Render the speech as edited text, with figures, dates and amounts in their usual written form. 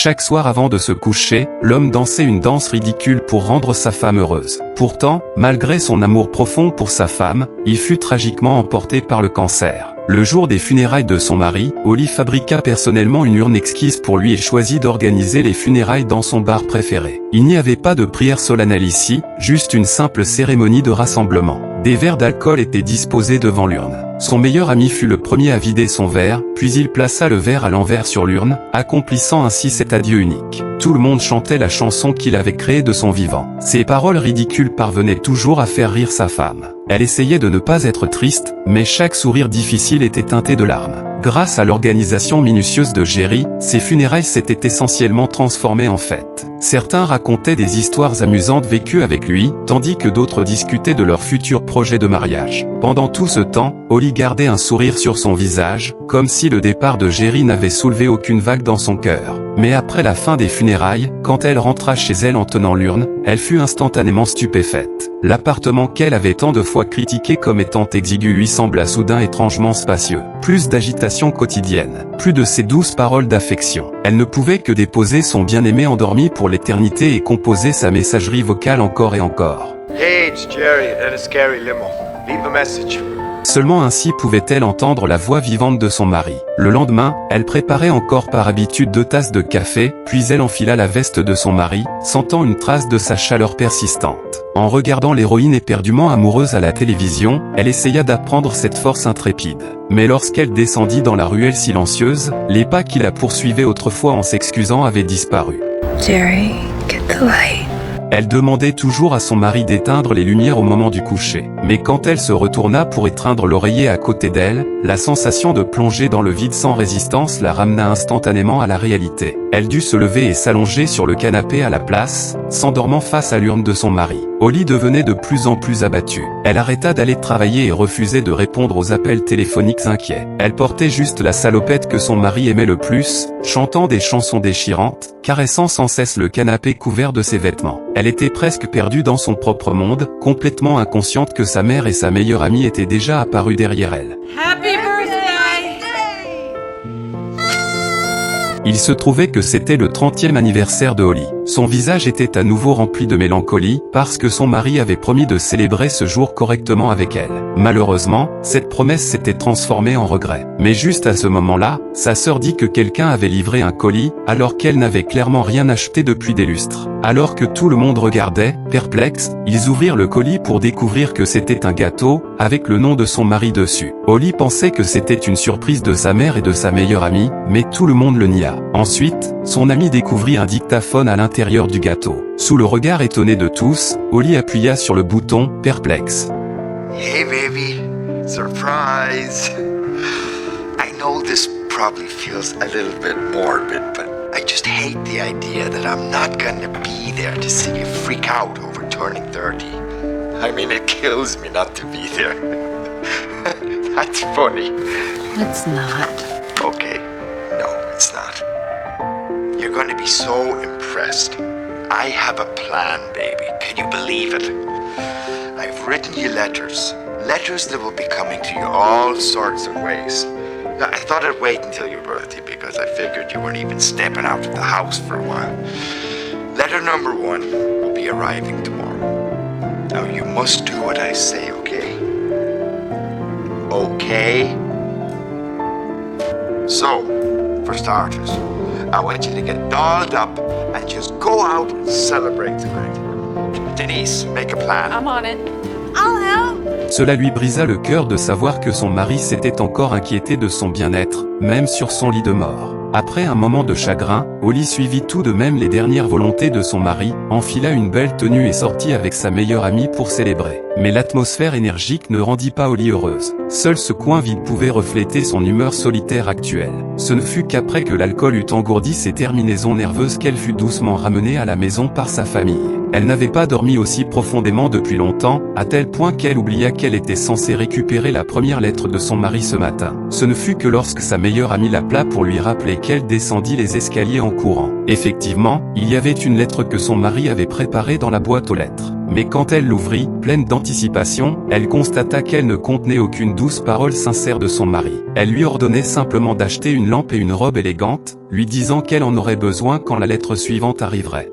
Chaque soir avant de se coucher, l'homme dansait une danse ridicule pour rendre sa femme heureuse. Pourtant, malgré son amour profond pour sa femme, il fut tragiquement emporté par le cancer. Le jour des funérailles de son mari, Holly fabriqua personnellement une urne exquise pour lui et choisit d'organiser les funérailles dans son bar préféré. Il n'y avait pas de prière solennelle ici, juste une simple cérémonie de rassemblement. Des verres d'alcool étaient disposés devant l'urne. Son meilleur ami fut le premier à vider son verre, puis il plaça le verre à l'envers sur l'urne, accomplissant ainsi cet adieu unique. Tout le monde chantait la chanson qu'il avait créée de son vivant. Ses paroles ridicules parvenaient toujours à faire rire sa femme. Elle essayait de ne pas être triste, mais chaque sourire difficile était teinté de larmes. Grâce à l'organisation minutieuse de Jerry, ses funérailles s'étaient essentiellement transformées en fête. Certains racontaient des histoires amusantes vécues avec lui, tandis que d'autres discutaient de leur futur projet de mariage. Pendant tout ce temps, Holly gardait un sourire sur son visage, comme si le départ de Jerry n'avait soulevé aucune vague dans son cœur. Mais après la fin des funérailles, quand elle rentra chez elle en tenant l'urne, elle fut instantanément stupéfaite. L'appartement qu'elle avait tant de fois critiqué comme étant exigu lui sembla soudain étrangement spacieux. Plus d'agitation quotidienne, plus de ces douces paroles d'affection. Elle ne pouvait que déposer son bien-aimé endormi pour l'éternité et composer sa messagerie vocale encore et encore. Hey, it's Jerry, that is Scary Limo. Leave a message. Seulement ainsi pouvait-elle entendre la voix vivante de son mari. Le lendemain, elle préparait encore par habitude 2 tasses de café, puis elle enfila la veste de son mari, sentant une trace de sa chaleur persistante. En regardant l'héroïne éperdument amoureuse à la télévision, elle essaya d'apprendre cette force intrépide. Mais lorsqu'elle descendit dans la ruelle silencieuse, les pas qui la poursuivaient autrefois en s'excusant avaient disparu. Jerry, get the light. Elle demandait toujours à son mari d'éteindre les lumières au moment du coucher. Mais quand elle se retourna pour étreindre l'oreiller à côté d'elle, la sensation de plonger dans le vide sans résistance la ramena instantanément à la réalité. Elle dut se lever et s'allonger sur le canapé à la place, s'endormant face à l'urne de son mari. Holly devenait de plus en plus abattue. Elle arrêta d'aller travailler et refusait de répondre aux appels téléphoniques inquiets. Elle portait juste la salopette que son mari aimait le plus, chantant des chansons déchirantes, caressant sans cesse le canapé couvert de ses vêtements. Elle était presque perdue dans son propre monde, complètement inconsciente que sa mère et sa meilleure amie étaient déjà apparues derrière elle. Happy birthday! Il se trouvait que c'était le 30e anniversaire de Holly. Son visage était à nouveau rempli de mélancolie, parce que son mari avait promis de célébrer ce jour correctement avec elle. Malheureusement, cette promesse s'était transformée en regret. Mais juste à ce moment-là, sa sœur dit que quelqu'un avait livré un colis, alors qu'elle n'avait clairement rien acheté depuis des lustres. Alors que tout le monde regardait, perplexe, ils ouvrirent le colis pour découvrir que c'était un gâteau, avec le nom de son mari dessus. Holly pensait que c'était une surprise de sa mère et de sa meilleure amie, mais tout le monde le nia. Ensuite, son ami découvrit un dictaphone à l'intérieur du gâteau. Sous le regard étonné de tous, Holly appuya sur le bouton, perplexe. Hey baby, surprise. I know this probably feels a little bit morbid, but I just hate the idea that I'm not gonna be there to see you freak out over turning 30. I mean, it kills me not to be there. That's funny. It's not. Okay, no, it's not. You're gonna be so impressed. I have a plan, baby. Can you believe it? I've written you letters. Letters that will be coming to you all sorts of ways. Now, I thought I'd wait until your birthday because I figured you weren't even stepping out of the house for a while. Letter number 1 will be arriving tomorrow. Now, you must do what I say, okay? Okay? So, for starters, I want you to get dolled up and just go out and celebrate tonight. Denise, make a plan. I'm on it. I'll help. Cela lui brisa le cœur de savoir que son mari s'était encore inquiété de son bien-être, même sur son lit de mort. Après un moment de chagrin, Holly suivit tout de même les dernières volontés de son mari, enfila une belle tenue et sortit avec sa meilleure amie pour célébrer. Mais l'atmosphère énergique ne rendit pas Holly heureuse. Seul ce coin vide pouvait refléter son humeur solitaire actuelle. Ce ne fut qu'après que l'alcool eut engourdi ses terminaisons nerveuses qu'elle fut doucement ramenée à la maison par sa famille. Elle n'avait pas dormi aussi profondément depuis longtemps, à tel point qu'elle oublia qu'elle était censée récupérer la première lettre de son mari ce matin. Ce ne fut que lorsque sa meilleure amie l'appela pour lui rappeler qu'elle descendit les escaliers en courant. Effectivement, il y avait une lettre que son mari avait préparée dans la boîte aux lettres. Mais quand elle l'ouvrit, pleine d'anticipation, elle constata qu'elle ne contenait aucune douce parole sincère de son mari. Elle lui ordonnait simplement d'acheter une lampe et une robe élégante, lui disant qu'elle en aurait besoin quand la lettre suivante arriverait.